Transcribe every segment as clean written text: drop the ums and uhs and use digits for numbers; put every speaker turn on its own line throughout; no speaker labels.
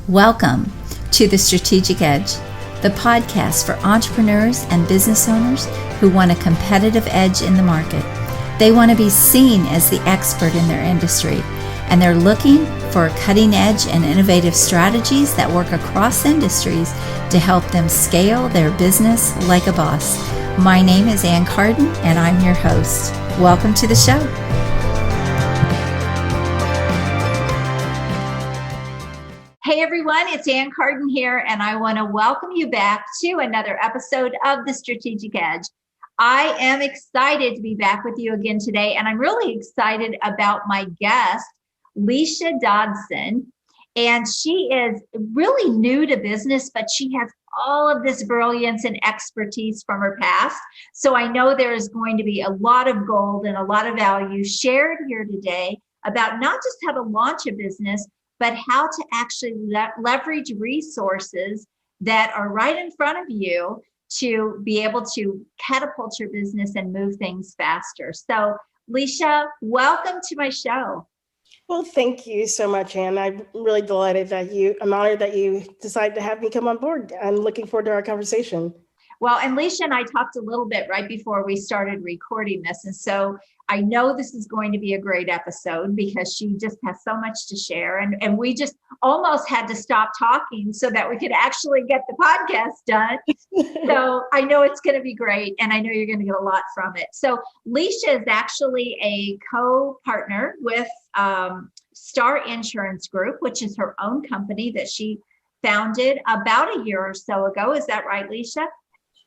Welcome to The Strategic Edge, the podcast for entrepreneurs and business owners who want a competitive edge in the market. They want to be seen as the expert in their industry, and they're looking for cutting edge and innovative strategies that work across industries to help them scale their business like a boss. My name is Carden, and I'm your host. Welcome to the show. Hey everyone, it's Carden here, and I want to welcome you back to another episode of The Strategic Edge. I am excited to be back with you again today, and I'm really excited about my guest, Lesha Dodson. And she is really new to business, but she has all of this brilliance and expertise from her past. So I know there is going to be a lot of gold and a lot of value shared here today about not just how to launch a business, but how to actually leverage resources that are right in front of you to be able to catapult your business and move things faster. So, Lesha, welcome to my show.
Well, thank you so much, Ann. I'm really delighted I'm honored that you decided to have me come on board. I'm looking forward to our conversation.
Well, and Lesha and I talked a little bit right before we started recording this. And so I know this is going to be a great episode because she just has so much to share. And we just almost had to stop talking so that we could actually get the podcast done. So I know it's going to be great. And I know you're going to get a lot from it. So Lesha is actually a co-partner with Star Insurance Group, which is her own company that she founded about a year or so ago. Is that right, Lesha?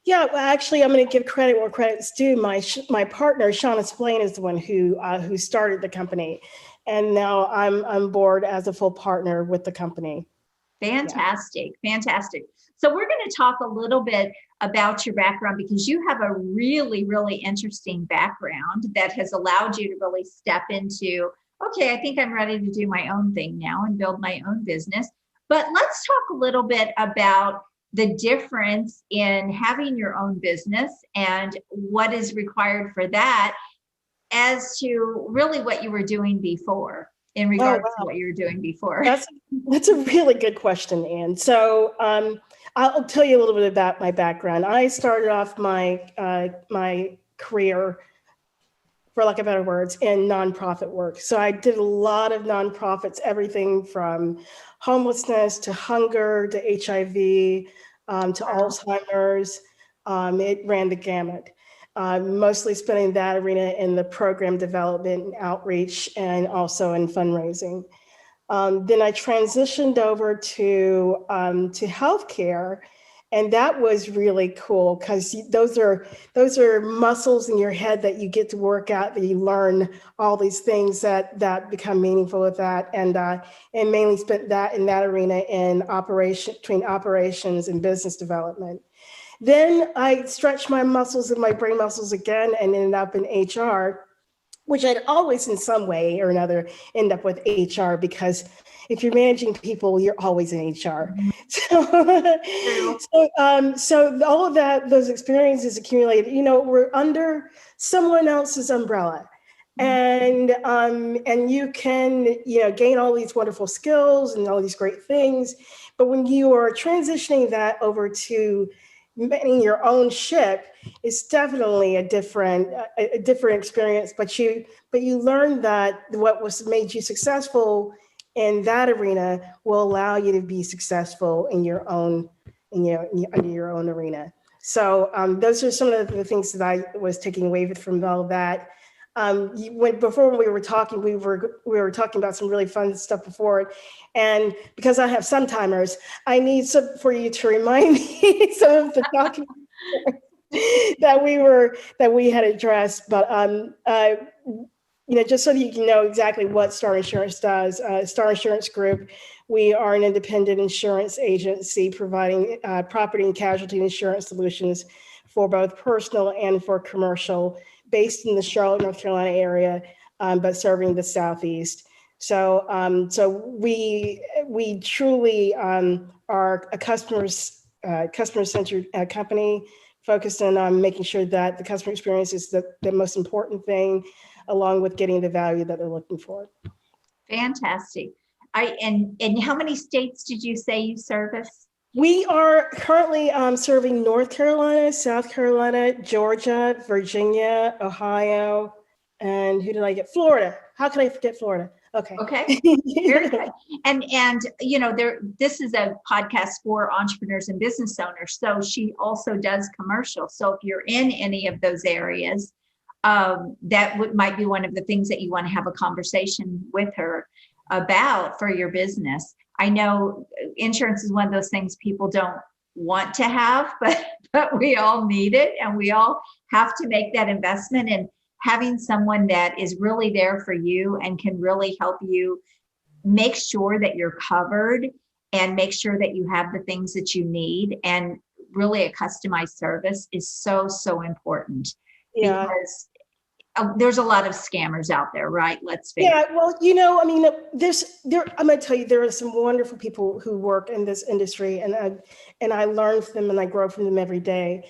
Yeah, well, actually, I'm going to give credit where credit's due. My partner, Shauna Splain, is the one who started the company, and now I'm on board as a full partner with the company.
Fantastic, fantastic. So we're going to talk a little bit about your background because you have a really, really interesting background that has allowed you to really step into, okay, I think I'm ready to do my own thing now and build my own business. But let's talk a little bit about the difference in having your own business and what is required for that as to really what you were doing before in regards to what you were doing before.
That's a really good question, Ann. So I'll tell you a little bit about my background. I started off my career, for lack of better words, in nonprofit work. So I did a lot of nonprofits, everything from homelessness to hunger to HIV to Alzheimer's. It ran the gamut. Mostly spending that arena in the program development and outreach and also in fundraising. Then I transitioned over to healthcare. And that was really cool because those are muscles in your head that you get to work out, that you learn all these things that become meaningful with that. And mainly spent that in that arena in between operations and business development. Then I stretched my muscles and my brain muscles again and ended up in HR, which I'd always in some way or another end up with HR because if you're managing people, you're always in HR. So all of those experiences accumulated, we're under someone else's umbrella. And you can, gain all these wonderful skills and all these great things. But when you are transitioning that over to manning your own ship, it's definitely a different experience. But you learn that what was made you successful in that arena will allow you to be successful in your own arena. So those are some of the things that I was taking away from all that. Before we were talking, we were talking about some really fun stuff before, and because I have some timers, I need for you to remind me some of the documents that we had addressed. But just so that you can know exactly what Star Insurance does. Star Insurance Group, we are an independent insurance agency providing property and casualty insurance solutions for both personal and for commercial, based in the Charlotte, North Carolina area, but serving the Southeast. So we truly are a customer-centered company focused on making sure that the customer experience is the most important thing, along with getting the value that they're looking for.
Fantastic. And how many states did you say you service?
We are currently serving North Carolina, South Carolina, Georgia, Virginia, Ohio, and who did I get? Florida. How can I forget Florida? Okay.
Okay. Very good. And this is a podcast for entrepreneurs and business owners. So she also does commercial. So if you're in any of those areas, might be one of the things that you want to have a conversation with her about for your business. I know insurance is one of those things people don't want to have, but we all need it, and we all have to make that investment. And having someone that is really there for you and can really help you make sure that you're covered and make sure that you have the things that you need, and really a customized service is so, so important.
Yeah.
Because there's a lot of scammers out there, right? Let's face it.
Yeah, well, I mean, I'm going to tell you, there are some wonderful people who work in this industry, and I learn from them and I grow from them every day.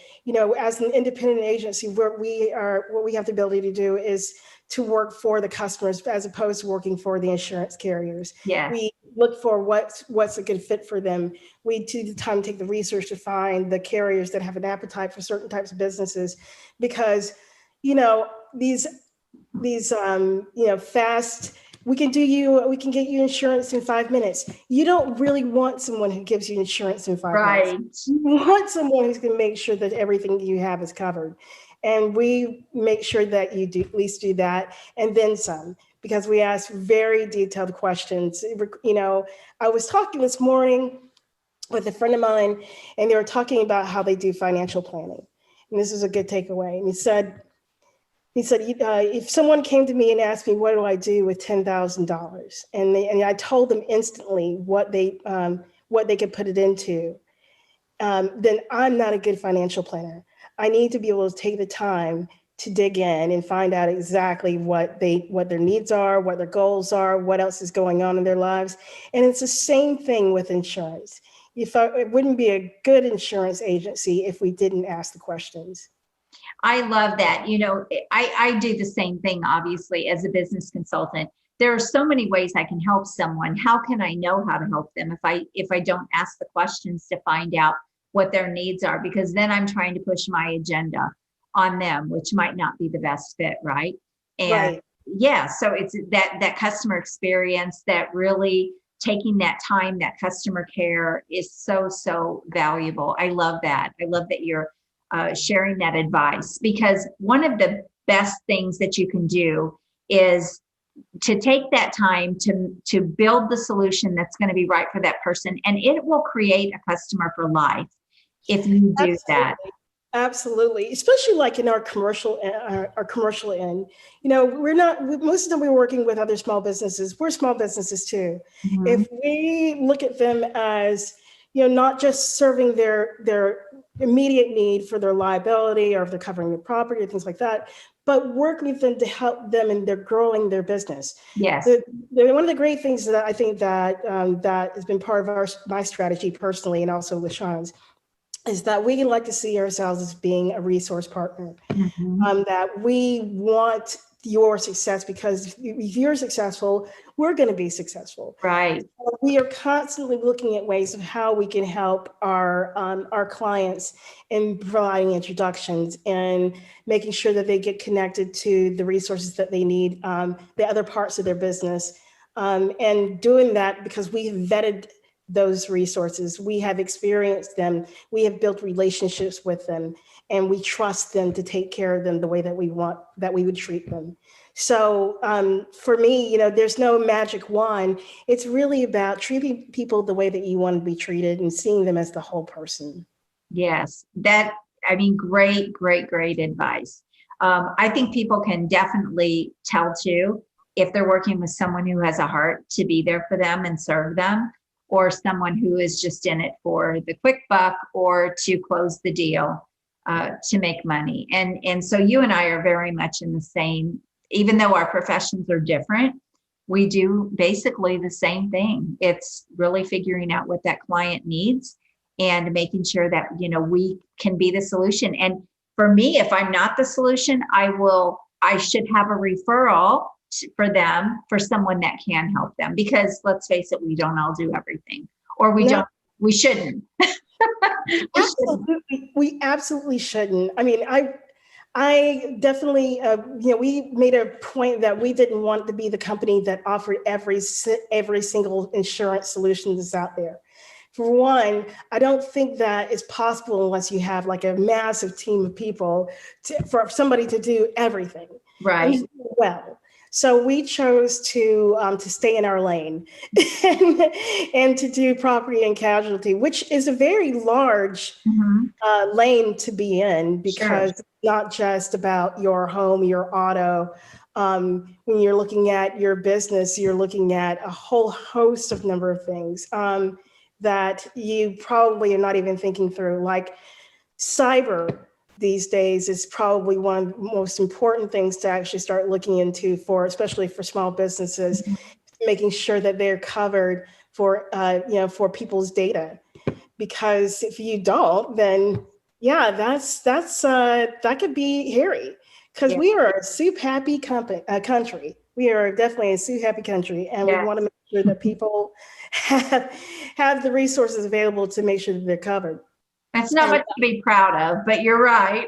As an independent agency, what we have the ability to do is to work for the customers as opposed to working for the insurance carriers.
Yes.
We look for what's a good fit for them. We take the time, take the research to find the carriers that have an appetite for certain types of businesses, because these fast, we can get you insurance in 5 minutes. You don't really want someone who gives you insurance in 5 minutes. You want someone who's going to make sure that everything you have is covered. And we make sure that you at least do that, and then some, because we ask very detailed questions. I was talking this morning with a friend of mine, and they were talking about how they do financial planning. And this is a good takeaway. And he said, if someone came to me and asked me, what do I do with $10,000? And I told them instantly what they could put it into, then I'm not a good financial planner. I need to be able to take the time to dig in and find out exactly what their needs are, what their goals are, what else is going on in their lives. And it's the same thing with insurance. It wouldn't be a good insurance agency if we didn't ask the questions.
I love that. I do the same thing, obviously, as a business consultant. There are so many ways I can help someone. How can I know how to help them if I don't ask the questions to find out what their needs are? Because then I'm trying to push my agenda on them, which might not be the best fit, right? And
right.
Yeah, so it's that customer experience, that really taking that time, that customer care is so, so valuable. I love that. I love that you're sharing that advice, because one of the best things that you can do is to take that time to build the solution that's going to be right for that person, and it will create a customer for life if you do that.
Absolutely, especially like in our commercial end. We're not, most of the time we're working with other small businesses. We're small businesses too. Mm-hmm. If we look at them as not just serving their immediate need for their liability, or if they're covering their property or things like that, but work with them to help them in their growing their business.
Yes.
One of the great things that I think that has been part of my strategy personally, and also LaShawn's, is that we like to see ourselves as being a resource partner. Mm-hmm. That we want your success, because if you're successful, we're going to be successful.
Right.
So we are constantly looking at ways of how we can help our clients in providing introductions and making sure that they get connected to the resources that they need, the other parts of their business, and doing that because we have vetted those resources. We have experienced them. We have built relationships with them, and we trust them to take care of them the way that we would treat them. So for me, there's no magic wand. It's really about treating people the way that you want to be treated and seeing them as the whole person.
Yes, great, great, great advice. I think people can definitely tell too, if they're working with someone who has a heart to be there for them and serve them, or someone who is just in it for the quick buck or to close the deal, to make money. And so you and I are very much in the same, even though our professions are different, we do basically the same thing. It's really figuring out what that client needs and making sure that, we can be the solution. And for me, if I'm not the solution, I should have a referral for them, for someone that can help them, because let's face it, we don't all do everything, or we
No,
don't, we shouldn't. We shouldn't.
we absolutely shouldn't. I mean, I definitely, we made a point that we didn't want to be the company that offered every single insurance solution that's out there. For one, I don't think that is possible unless you have like a massive team of people for somebody to do everything and
Right.
do it well. So we chose to stay in our lane and to do property and casualty, which is a very large
Mhm.
lane to be in,
Sure.
because it's not just about your home, your auto. When you're looking at your business, you're looking at a whole host of number of things that you probably are not even thinking through. Like cyber these days is probably one of the most important things to actually start looking into for, especially for small businesses, making sure that they're covered for people's data. Because if you don't, then yeah, that could be hairy. Because
Yeah.
we are a soup happy country. We are definitely a soup happy country, and we
Yeah.
want to make sure that people have have the resources available to make sure that they're covered.
That's not
And
much to be proud of, but you're right.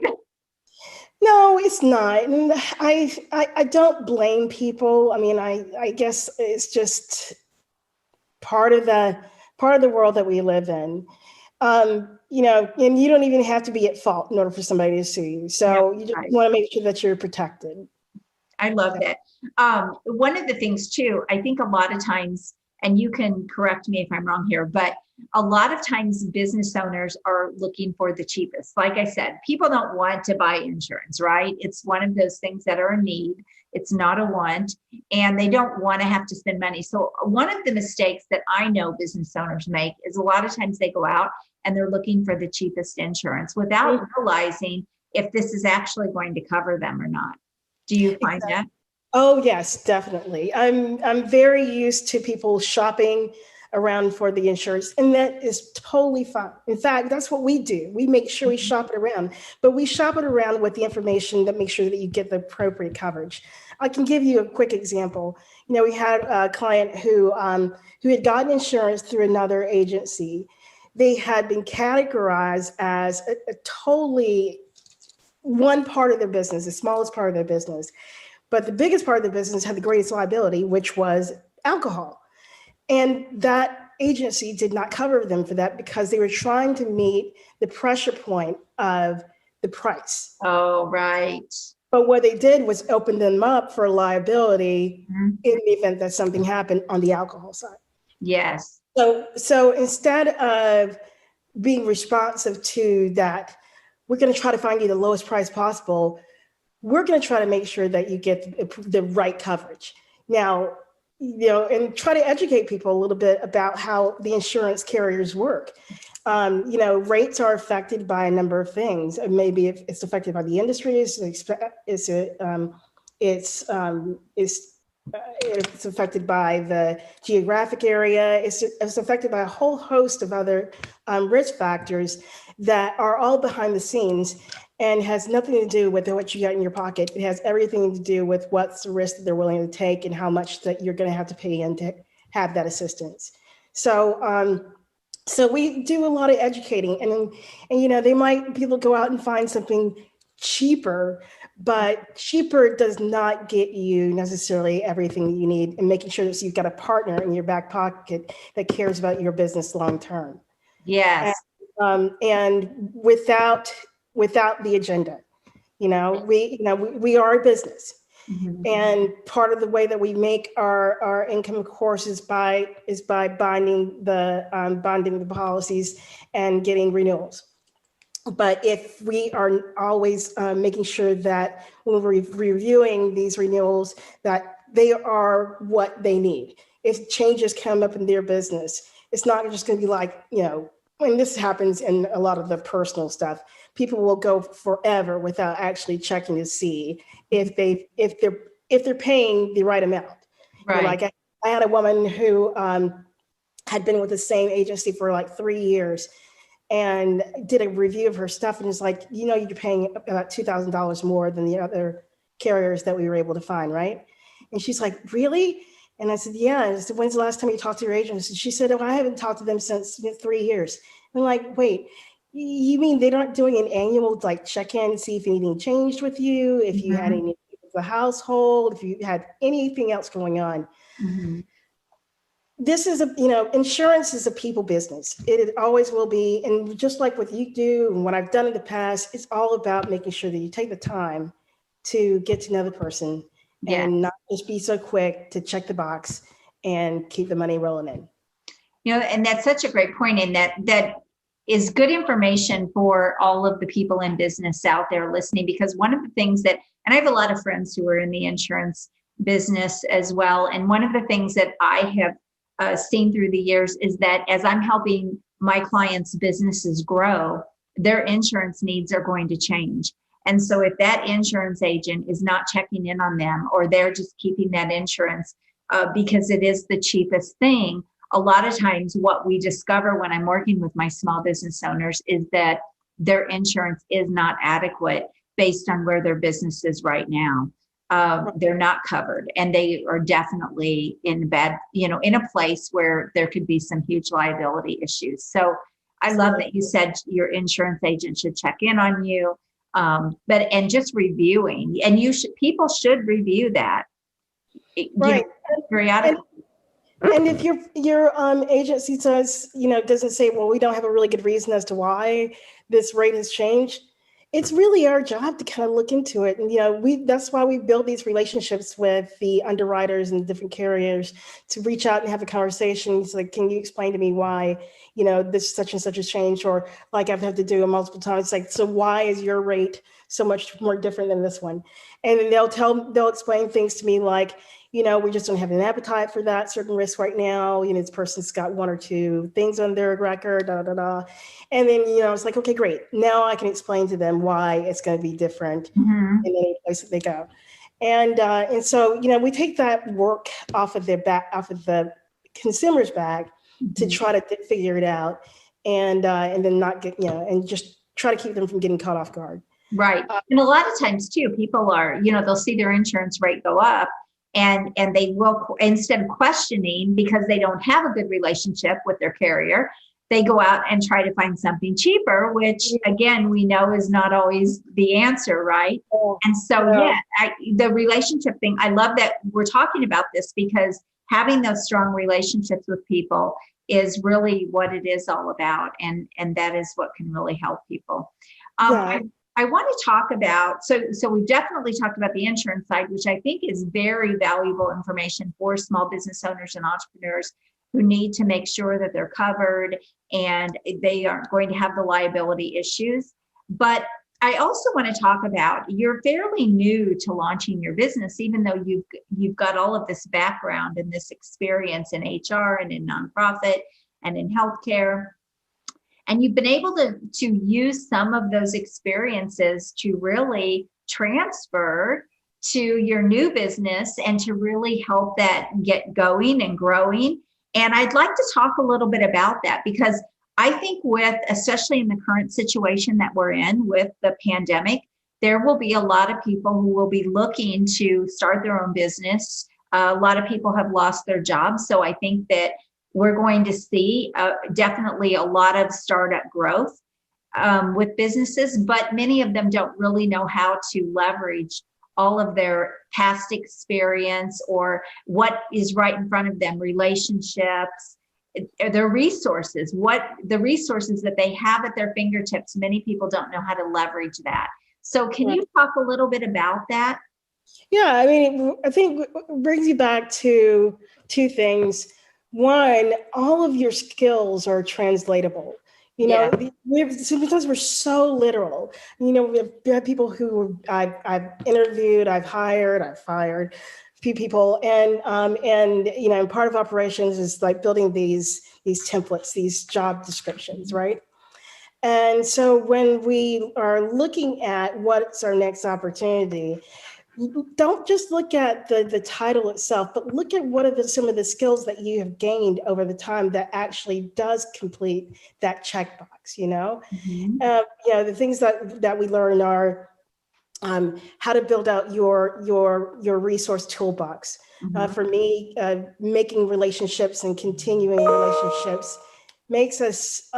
no, it's not. And I don't blame people. I mean, I guess it's just part of the world that we live in. And you don't even have to be at fault in order for somebody to sue you.
Yeah,
So you just
right.
want to make sure that you're protected.
I love that. One of the things too, I think a lot of times, and you can correct me if I'm wrong here, but a lot of times business owners are looking for the cheapest. Like I said, people don't want to buy insurance, right? It's one of those things that are a need. It's not a want, and they don't want to have to spend money. So one of the mistakes that I know business owners make is a lot of times they go out and they're looking for the cheapest insurance without realizing if this is actually going to cover them or not. Do you find that?
Oh yes, definitely. I'm very used to people shopping around for the insurance, and that is totally fine. In fact, that's what we do. We make sure we shop it around, but we shop it around with the information that makes sure that you get the appropriate coverage. I can give you a quick example. We had a client who had gotten insurance through another agency. They had been categorized as a totally one part of their business, the smallest part of their business. But the biggest part of the business had the greatest liability, which was alcohol. And that agency did not cover them for that because they were trying to meet the pressure point of the price.
Oh, right.
But what they did was open them up for liability
Mhm.
in the event that something happened on the alcohol side.
Yes.
So instead of being responsive to that, we're going to try to find you the lowest price possible. We're going to try to make sure that you get the right coverage. Now, and try to educate people a little bit about how the insurance carriers work. Rates are affected by a number of things. Maybe it's affected by the industry. It's affected by the geographic area. It's affected by a whole host of other risk factors that are all behind the scenes and has nothing to do with what you got in your pocket. It has everything to do with what's the risk that they're willing to take and how much that you're going to have to pay in to have that assistance. So we do a lot of educating, and people go out and find something cheaper, but cheaper does not get you necessarily everything that you need, and making sure that you've got a partner in your back pocket that cares about your business long term.
Yes.
And without the agenda, we are a business.
Mhm.
And part of the way that we make our income, of course, is by binding the policies and getting renewals. But if we are always making sure that when we're reviewing these renewals, that they are what they need. If changes come up in their business, it's not just going to be like, when this happens in a lot of the personal stuff, people will go forever without actually checking to see if they're paying the right amount.
Right.
Like I had a woman who had been with the same agency for like 3 years, and did a review of her stuff, and is like, you're paying about $2,000 more than the other carriers that we were able to find, right? And she's like, really? And I said, yeah. And I said, when's the last time you talked to your agent? And she said, oh, I haven't talked to them since 3 years. And I'm like, wait, you mean they're not doing an annual like check-in, see if anything changed with you, if you had any with the household, if you had anything else going on?
Mm-hmm.
This is insurance is a people business. It always will be. And just like what you do and what I've done in the past, it's all about making sure that you take the time to get to know the person and not just be so quick to check the box and keep the money rolling in.
And that's such a great point. And that is good information for all of the people in business out there listening, because one of the things and I have a lot of friends who are in the insurance business as well. And one of the things that I have seen through the years is that as I'm helping my clients' businesses grow, their insurance needs are going to change. And so if that insurance agent is not checking in on them, or they're just keeping that insurance because it is the cheapest thing, a lot of times what we discover when I'm working with my small business owners is that their insurance is not adequate based on where their business is right now. They're not covered, and they are definitely in in a place where there could be some huge liability issues. So I love that you said your insurance agent should check in on you, and just reviewing, and people should review that,
right,
periodically.
And if your agency says, doesn't say, well, we don't have a really good reason as to why this rate has changed, it's really our job to kind of look into it. And, that's why we build these relationships with the underwriters and different carriers, to reach out and have a conversation. It's like, can you explain to me why, this such and such has changed? Or like I've had to do it multiple times. It's like, so why is your rate so much more different than this one? And then they'll explain things to me like, we just don't have an appetite for that certain risk right now. This person's got one or two things on their record, da, da, da. And then, it's like, okay, great. Now I can explain to them why it's going to be different in any place that they go. And so, we take that work off of the consumer's back to try to figure it out, and then not get, and just try to keep them from getting caught off guard.
Right. And a lot of times too, people are, they'll see their insurance rate go up, and they will, instead of questioning because they don't have a good relationship with their carrier, they go out and try to find something cheaper, which again, we know is not always the answer, right? And so, the relationship thing, I love that we're talking about this, because having those strong relationships with people is really what it is all about. And that is what can really help people. I want to talk about, so we've definitely talked about the insurance side, which I think is very valuable information for small business owners and entrepreneurs who need to make sure that they're covered and they aren't going to have the liability issues. But I also want to talk about, you're fairly new to launching your business, even though you've got all of this background and this experience in HR and in nonprofit and in healthcare. And you've been able to use some of those experiences to really transfer to your new business and to really help that get going and growing. And I'd like to talk a little bit about that, because I think especially in the current situation that we're in with the pandemic, there will be a lot of people who will be looking to start their own business. A lot of people have lost their jobs. So I think that we're going to see definitely a lot of startup growth with businesses, but many of them don't really know how to leverage all of their past experience or what is right in front of them, relationships, their resources, the resources that they have at their fingertips. Many people don't know how to leverage that. So can you talk a little bit about that?
Yeah, I think it brings you back to two things. One, all of your skills are translatable. Sometimes we're so literal. We have people who I've interviewed, I've hired, I've fired a few people, and part of operations is like building these templates, these job descriptions, right? And so when we are looking at what's our next opportunity, don't just look at the title itself, but look at what are some of the skills that you have gained over the time that actually does complete that checkbox. The things that we learn are how to build out your resource toolbox. For me, making relationships and continuing relationships makes us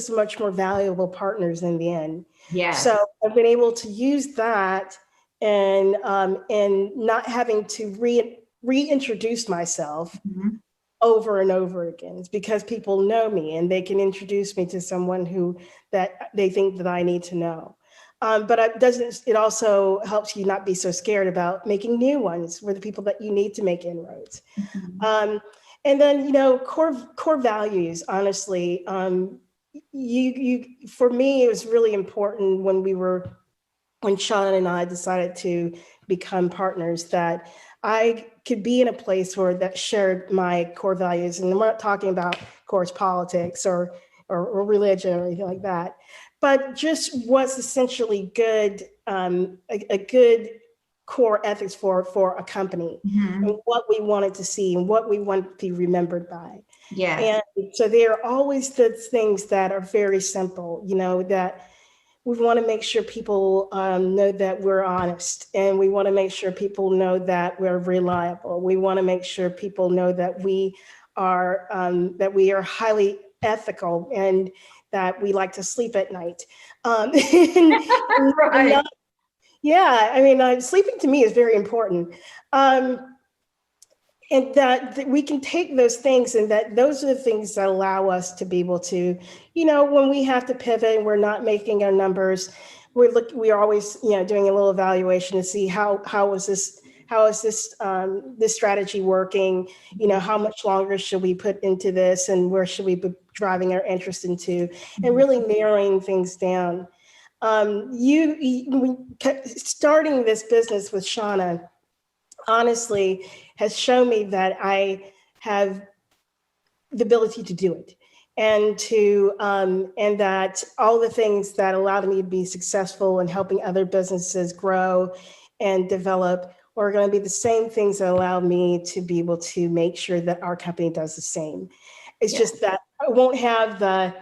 much more valuable partners in the end.
Yes.
So I've been able to use that and not having to reintroduce myself over and over again. It's because people know me and they can introduce me to someone who that they think that I need to know. But it also helps you not be so scared about making new ones with the people that you need to make inroads. And then, core values, honestly, for me, it was really important when Sean and I decided to become partners, that I could be in a place where that shared my core values. And we're not talking about, of course, politics or religion or anything like that, but just what's essentially good, a good core ethics for a company, and what we wanted to see and what we want to be remembered by.
Yes.
And so there are always the things that are very simple, that we want to make sure people know that we're honest, and we want to make sure people know that we're reliable. We want to make sure people know that we are highly ethical and that we like to sleep at night.
Right.
Sleeping to me is very important. And that we can take those things, and that those are the things that allow us to be able to, when we have to pivot and we're not making our numbers, we're always, doing a little evaluation to see how is this strategy working? How much longer should we put into this, and where should we be driving our interest into, and really narrowing things down. Starting this business with Shauna, honestly, has shown me that I have the ability to do it, and that all the things that allowed me to be successful in helping other businesses grow and develop are going to be the same things that allow me to be able to make sure that our company does the same. It's just that I won't have the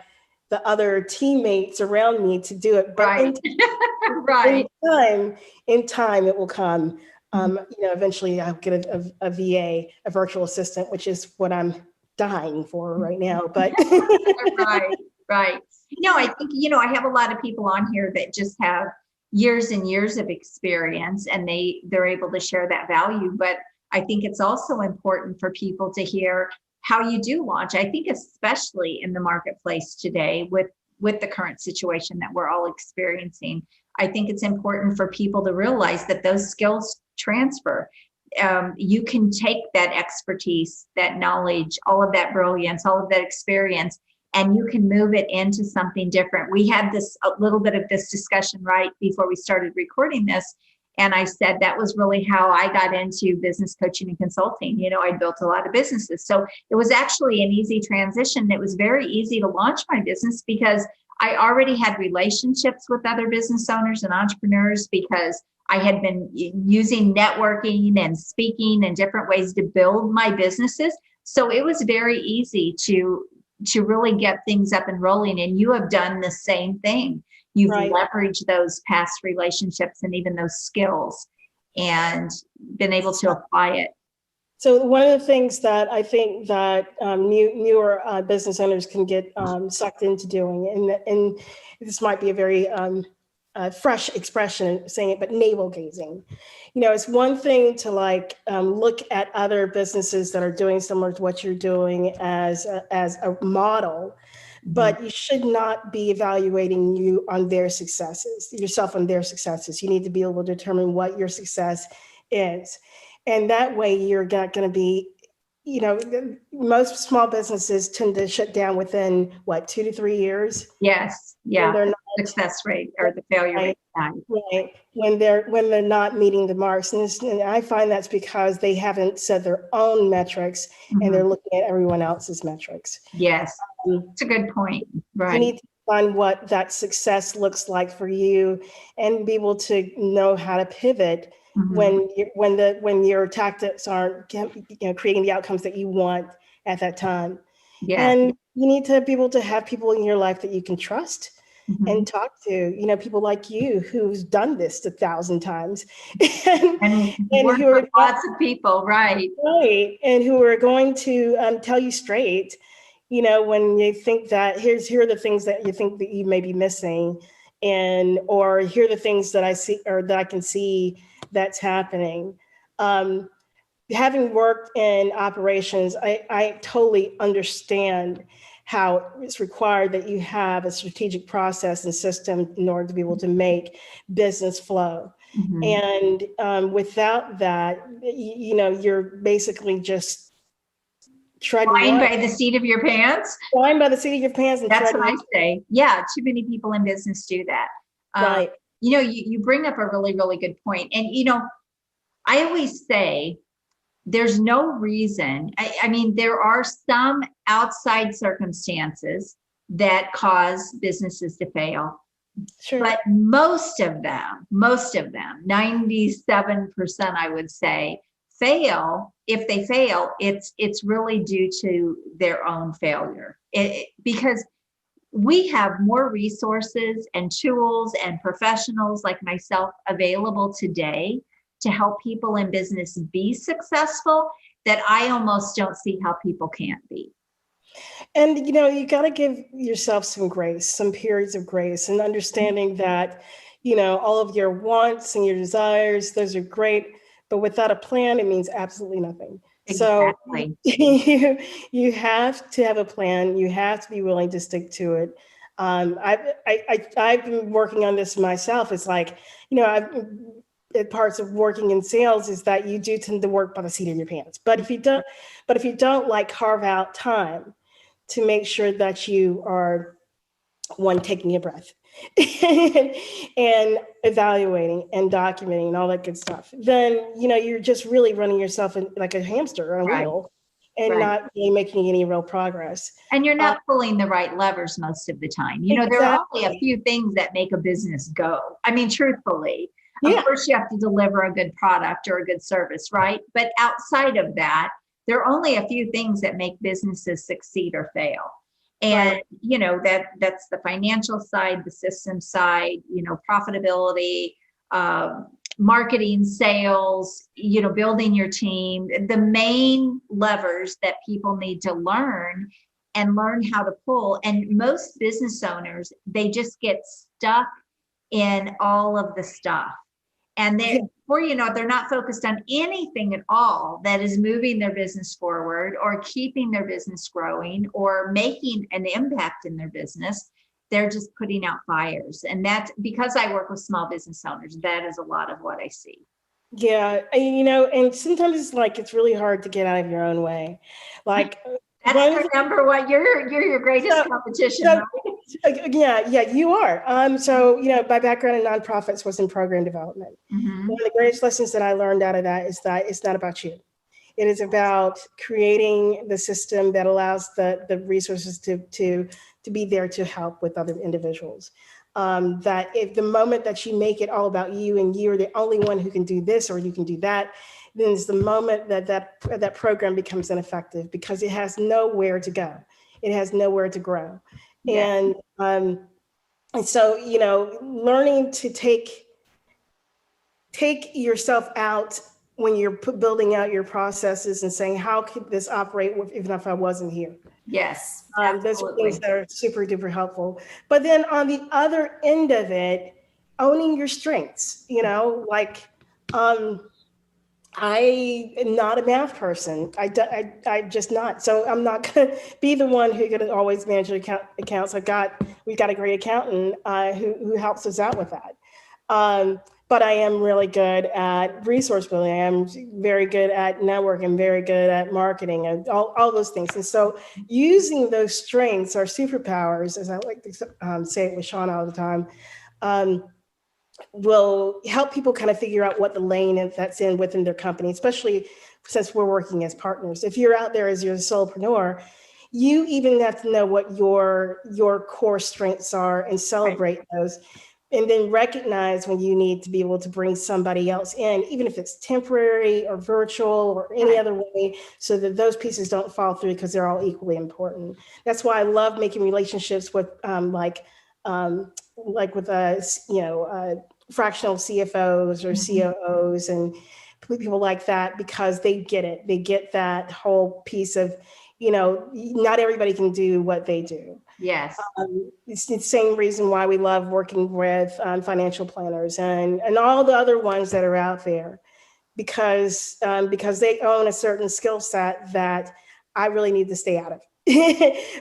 other teammates around me to do it, but
right. Right.
in time it will come. Eventually I'll get a VA, a virtual assistant, which is what I'm dying for right now. But
right. I think, I have a lot of people on here that just have years and years of experience, and they're able to share that value. But I think it's also important for people to hear how you do launch. I think especially in the marketplace today with the current situation that we're all experiencing, I think it's important for people to realize that those skills transfer. You can take that expertise, that knowledge, all of that brilliance, all of that experience, and you can move it into something different. We had a little bit of this discussion right before we started recording this. And I said that was really how I got into business coaching and consulting. I built a lot of businesses. So it was actually an easy transition. It was very easy to launch my business because I already had relationships with other business owners and entrepreneurs, because I had been using networking and speaking and different ways to build my businesses. So it was very easy to really get things up and rolling. And you have done the same thing. You've leveraged those past relationships and even those skills and been able to apply it.
So one of the things that I think that newer business owners can get sucked into doing, and this might be a very fresh expression saying it, but navel gazing. It's one thing to look at other businesses that are doing similar to what you're doing as a model, but you should not be evaluating yourself on their successes. You need to be able to determine what your success is. And that way you're not going to be, most small businesses tend to shut down within 2 to 3 years.
Yes. Yeah. They're not, success rate or the failure rate.
Right. When they're not meeting the marks. And I find that's because they haven't set their own metrics and they're looking at everyone else's metrics.
Yes. It's a good point. Right.
You need to find what that success looks like for you and be able to know how to pivot when your tactics aren't creating the outcomes that you want at that time. Yeah. And you need to be able to have people in your life that you can trust. and talk to, people like you who's done this 1,000 times and
work
who are
with lots of people, right?
right, and who are going to tell you straight, when you think that here are the things that you think that you may be missing, or here are the things that I see or that I can see that's happening. Having worked in operations, I totally understand how it's required that you have a strategic process and system in order to be able to make business flow. And without that, you're basically just treading
Flying
water,
by the seat of your pants.
flying by the seat of your pants and
That's what
treading
I
water.
say. Yeah, too many people in business do that.
Right.
You bring up a really, really good point. And, I always say there's no reason. I mean, there are some outside circumstances that cause businesses to fail.
Sure.
But most of them, 97%, I would say, fail. If they fail, it's really due to their own failure. Because we have more resources and tools and professionals like myself available today to help people in business be successful that I almost don't see how people can't be.
And you got to give yourself some grace, some periods of grace, and understanding that, all of your wants and your desires, those are great, but without a plan, it means absolutely nothing.
Exactly.
So you have to have a plan. You have to be willing to stick to it. I've been working on this myself. It's like, parts of working in sales is that you do tend to work by the seat of your pants. But if you don't like carve out time to make sure that you are taking a breath and evaluating and documenting and all that good stuff, then you're just really running yourself like a hamster on a wheel and not really making any real progress.
And you're not pulling the right levers most of the time. There are only a few things that make a business go. I mean, truthfully, of course you have to deliver a good product or a good service, right? But outside of that, there are only a few things that make businesses succeed or fail. And, that's the financial side, the system side, profitability, marketing, sales, building your team, the main levers that people need to learn how to pull. And most business owners, they just get stuck in all of the stuff. And they're not focused on anything at all that is moving their business forward or keeping their business growing or making an impact in their business. They're just putting out fires. And that's because I work with small business owners. That is a lot of what I see.
Yeah. And sometimes it's really hard to get out of your own way. Like,
that's your number one. You're your greatest competition, right?
Yeah, you are. So, my background in nonprofits was in program development. One of the greatest lessons that I learned out of that is that it's not about you. It is about creating the system that allows the resources to be there to help with other individuals. That if the moment that you make it all about you and you're the only one who can do this or you can do that, then it's the moment that program becomes ineffective because it has nowhere to go. It has nowhere to grow. Yeah. And so, learning to take yourself out when you're building out your processes and saying, how could this operate even if I wasn't here?
Yes.
Those are things that are super duper helpful. But then on the other end of it, owning your strengths, I am not a math person. I just not. So I'm not going to be the one who's going to always manage accounts. We've got a great accountant who helps us out with that. But I am really good at resource building. I am very good at networking, very good at marketing and all those things. And so using those strengths, our superpowers, as I like to say it with Sean all the time, will help people kind of figure out what the lane that's in within their company, especially since we're working as partners. If you're out there as your solopreneur, you even have to know what your core strengths are and celebrate those. And then recognize when you need to be able to bring somebody else in, even if it's temporary or virtual or any other way, so that those pieces don't fall through because they're all equally important. That's why I love making relationships with like with fractional CFOs or COOs and people like that, because they get it. They get that whole piece of, not everybody can do what they do.
Yes.
It's the same reason why we love working with financial planners and all the other ones that are out there, because they own a certain skill set that I really need to stay out of.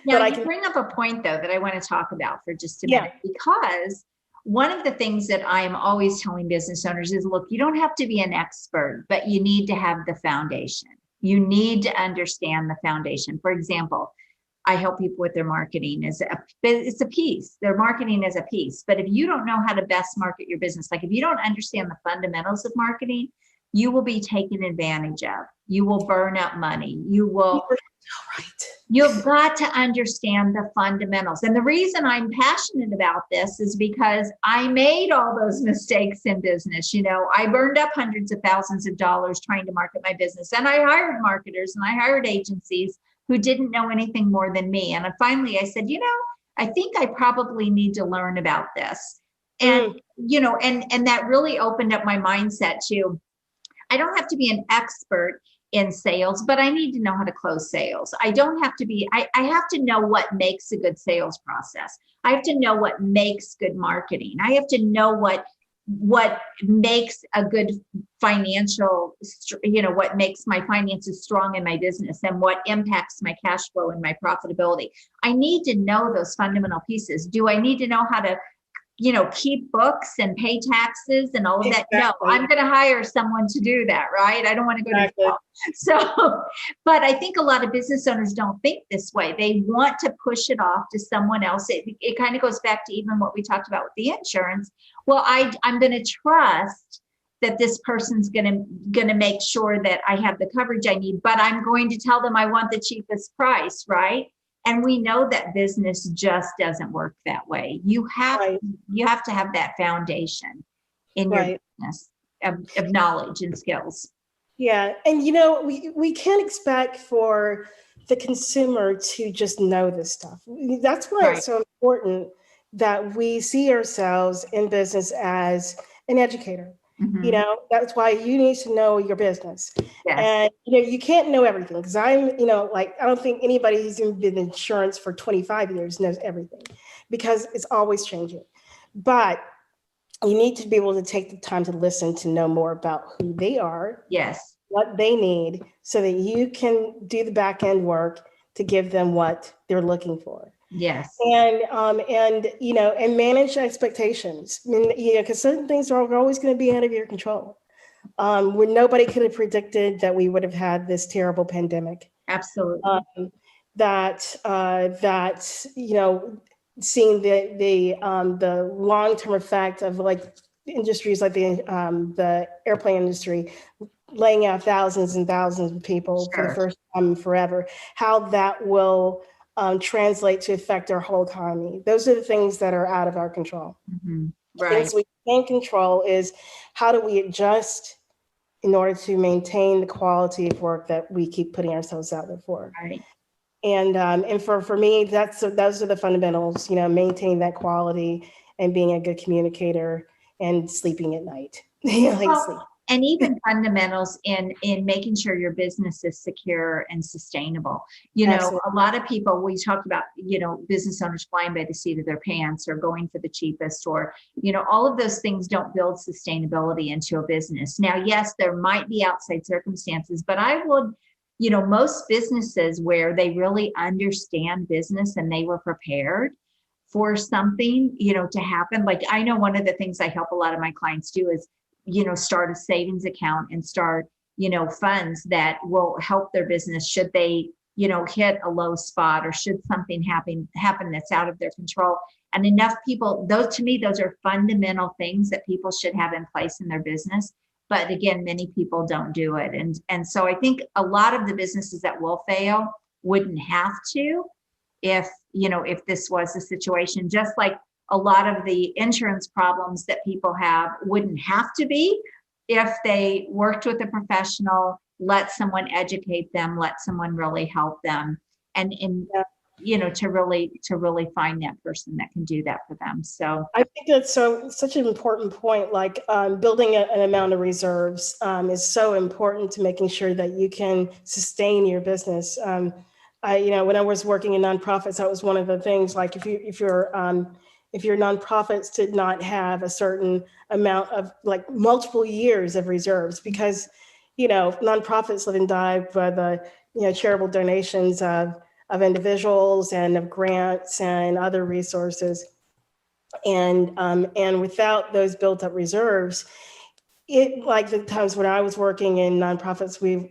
Now, you bring up a point, though, that I want to talk about for just a minute, because one of the things that I am always telling business owners is, look, you don't have to be an expert, but you need to have the foundation. You need to understand the foundation. For example, I help people with their marketing it's a piece. Their marketing is a piece. But if you don't know how to best market your business, like if you don't understand the fundamentals of marketing, you will be taken advantage of. You will burn up money. You've got to understand the fundamentals. And the reason I'm passionate about this is because I made all those mistakes in business. I burned up hundreds of thousands of dollars trying to market my business. And I hired marketers and I hired agencies who didn't know anything more than me. And finally I said, I think I probably need to learn about this. And, and that really opened up my mindset to, I don't have to be an expert in sales, but I need to know how to close sales. I don't have to be, I have to know what makes a good sales process. I have to know what makes good marketing. I have to know what makes a good financial, what makes my finances strong in my business and what impacts my cash flow and my profitability. I need to know those fundamental pieces. Do I need to know how to keep books and pay taxes and all of that? No, I'm going to hire someone to do that, right? I don't want to go to jail. So, but I think a lot of business owners don't think this way. They want to push it off to someone else. It kind of goes back to even what we talked about with the insurance. Well, I'm going to trust that this person's going to make sure that I have the coverage I need, but I'm going to tell them I want the cheapest price, right? And we know that business just doesn't work that way. You have to have that foundation in your business of knowledge and skills.
Yeah. And, we can't expect for the consumer to just know this stuff. That's why it's so important that we see ourselves in business as an educator. Mm-hmm. That's why you need to know your business. Yes. And, you can't know everything, because I don't think anybody who's been in insurance for 25 years knows everything, because it's always changing. But you need to be able to take the time to listen, to know more about who they are. Yes. What they need, so that you can do the back end work to give them what they're looking for. Yes. And manage expectations. Because certain things are always going to be out of your control. When nobody could have predicted that we would have had this terrible pandemic. Absolutely. Seeing the long-term effect of like industries like the airplane industry, laying out thousands and thousands of people for the first time in forever, how that will translate to affect our whole economy. Those are the things that are out of our control. Mm-hmm. Right. Things we can control is how do we adjust in order to maintain the quality of work that we keep putting ourselves out there for. Right. And for me, those are the fundamentals, maintaining that quality and being a good communicator and sleeping at night. And even fundamentals in making sure your business is secure and sustainable. Absolutely. A lot of people, we talked about, business owners flying by the seat of their pants or going for the cheapest, or, all of those things don't build sustainability into a business. Now, yes, there might be outside circumstances, but I would, most businesses where they really understand business and they were prepared for something, to happen. Like, I know one of the things I help a lot of my clients do is, start a savings account and start, funds that will help their business should they, hit a low spot, or should something happen that's out of their control. And enough people, to me, those are fundamental things that people should have in place in their business. But again, many people don't do it. And so I think a lot of the businesses that will fail wouldn't have to if this was the situation, just like a lot of the insurance problems that people have wouldn't have to be if they worked with a professional, let someone educate them, let someone really help them. And
to really find that person that can do that for them. So
I think that's such an important point. Like building an amount of reserves is so important to making sure that you can sustain your business. When I was working in nonprofits, that was one of the things. Like if your nonprofits did not have a certain amount of like multiple years of reserves, because nonprofits live and die by the charitable donations of individuals and of grants and other resources. And without those built up reserves, it, like the times when I was working in nonprofits, we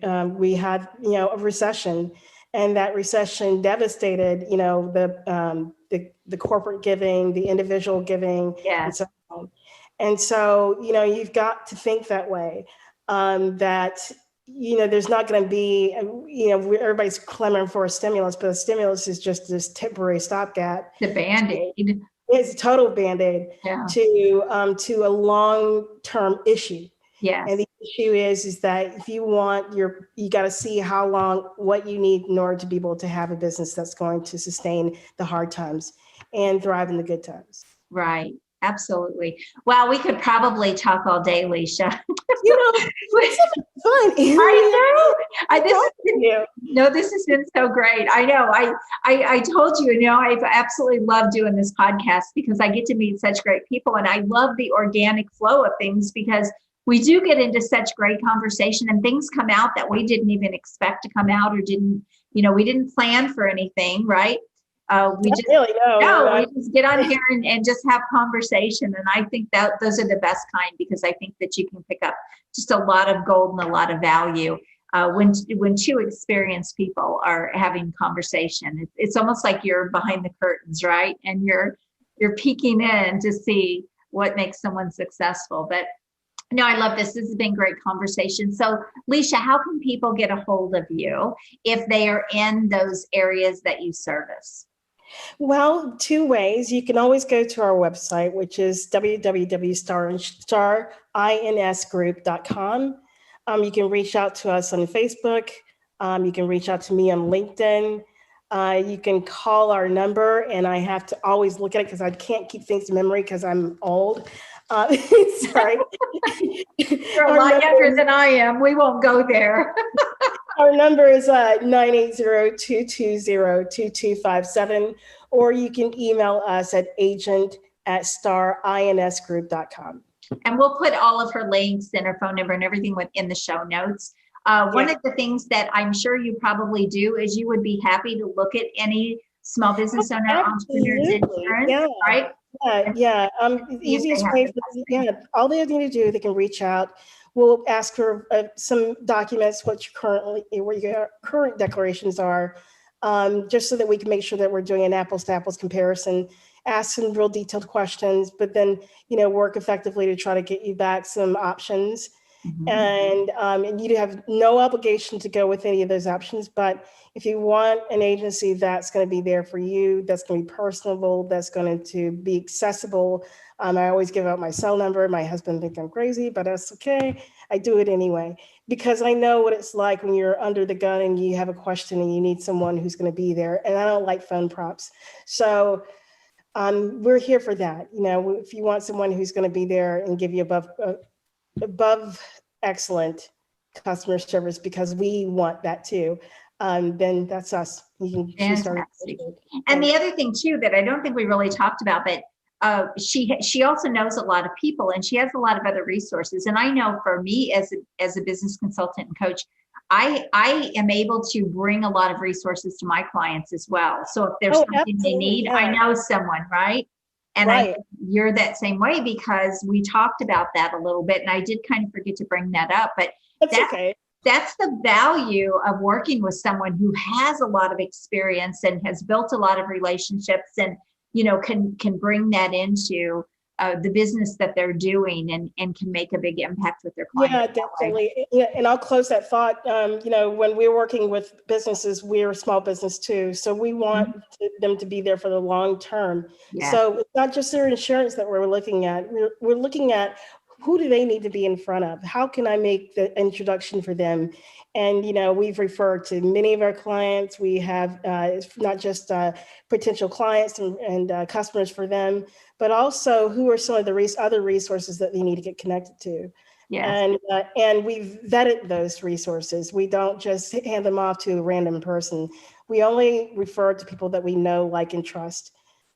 had a recession, and that recession devastated the corporate giving, the individual giving, and
yes,
so on. And so you've got to think that way. That there's not going to be everybody's clamoring for a stimulus, but a stimulus is just this temporary stopgap.
the Band-Aid.
It's a total Band-Aid
Yeah.
to a long-term issue.
Yes.
And the issue is that if you want you got to see what you need in order to be able to have a business that's going to sustain the hard times and thrive in the good times.
Right. Absolutely. Well, we could probably talk all day, Lesha.
It's fun.
I know. This has been so great. I know. I told you, I've absolutely loved doing this podcast because I get to meet such great people, and I love the organic flow of things because we do get into such great conversation and things come out that we didn't even expect to come out, or we didn't plan for anything, right? We just get on here and just have conversation. And I think that those are the best kind, because I think that you can pick up just a lot of gold and a lot of value when two experienced people are having conversation. It's almost like you're behind the curtains, right? And you're peeking in to see what makes someone successful. But no, I love this. This has been great conversation. So, Lesha, how can people get a hold of you if they are in those areas that you service?
Well, two ways. You can always go to our website, which is www.starinsgroup.com. You can reach out to us on Facebook. You can reach out to me on LinkedIn. You can call our number, and I have to always look at it because I can't keep things in memory because I'm old. Sorry.
You're a lot younger than I am. We won't go there.
Our number is 980-220-2257, or you can email us at agent@starinsgroup.com.
And we'll put all of her links and her phone number and everything within the show notes. One of the things that I'm sure you probably do is you would be happy to look at any small business owner, entrepreneur's insurance, right?
Yeah. The easiest way, all they need to do, they can reach out. We'll ask for some documents, what your current declarations are, just so that we can make sure that we're doing an apples to apples comparison, ask some real detailed questions, but then, work effectively to try to get you back some options. Mm-hmm. And you have no obligation to go with any of those options. But if you want an agency that's going to be there for you, that's going to be personable, that's going to be accessible. I always give out my cell number. My husband thinks I'm crazy, but that's okay. I do it anyway, because I know what it's like when you're under the gun and you have a question and you need someone who's going to be there. And I don't like phone prompts. So we're here for that. If you want someone who's going to be there and give you above excellent customer service, because we want that too, then that's us.
Fantastic. And the other thing too that I don't think we really talked about, but she also knows a lot of people, and she has a lot of other resources. And I know for me as a business consultant and coach, I am able to bring a lot of resources to my clients as well. So if there's something they need, I know someone, right? And you're that same way, because we talked about that a little bit, and I did kind of forget to bring that up, but that's okay. That's the value of working with someone who has a lot of experience and has built a lot of relationships, and can bring that into the business that they're doing, and can make a big impact with their clients.
Yeah, definitely. Yeah, and I'll close that thought. When we're working with businesses, we're a small business too. So we want them to be there for the long term. Yes. So it's not just their insurance that we're looking at. We're looking at who do they need to be in front of? How can I make the introduction for them? And, we've referred to many of our clients. We have not just potential clients and customers for them, but also who are some of the other resources that they need to get connected to.
Yes.
And we've vetted those resources. We don't just hand them off to a random person. We only refer to people that we know, like, and trust.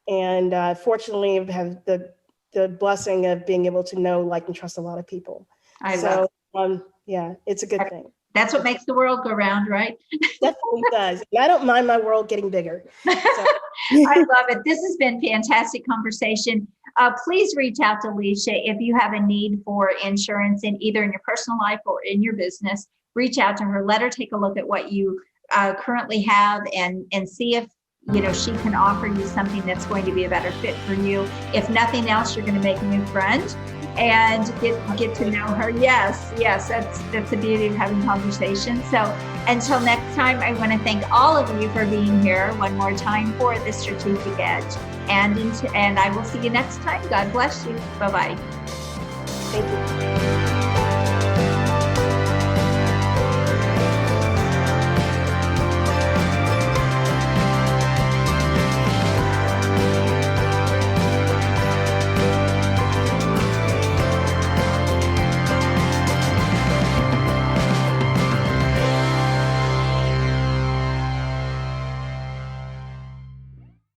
And fortunately, we have the blessing of being able to know, like, and trust a lot of people. Yeah, it's a good thing.
That's what makes the world go round, right?
Definitely does. And I don't mind my world getting bigger. So.
I love it. This has been fantastic conversation. Please reach out to Lesha if you have a need for insurance in either in your personal life or in your business. Reach out to her. Let her take a look at what you currently have and see if she can offer you something that's going to be a better fit for you. If nothing else, you're going to make a new friend and get to know her. Yes, that's the beauty of having conversations. So until next time, I want to thank all of you for being here one more time for the Strategic Edge. And I will see you next time. God bless you. Bye-bye.
Thank you.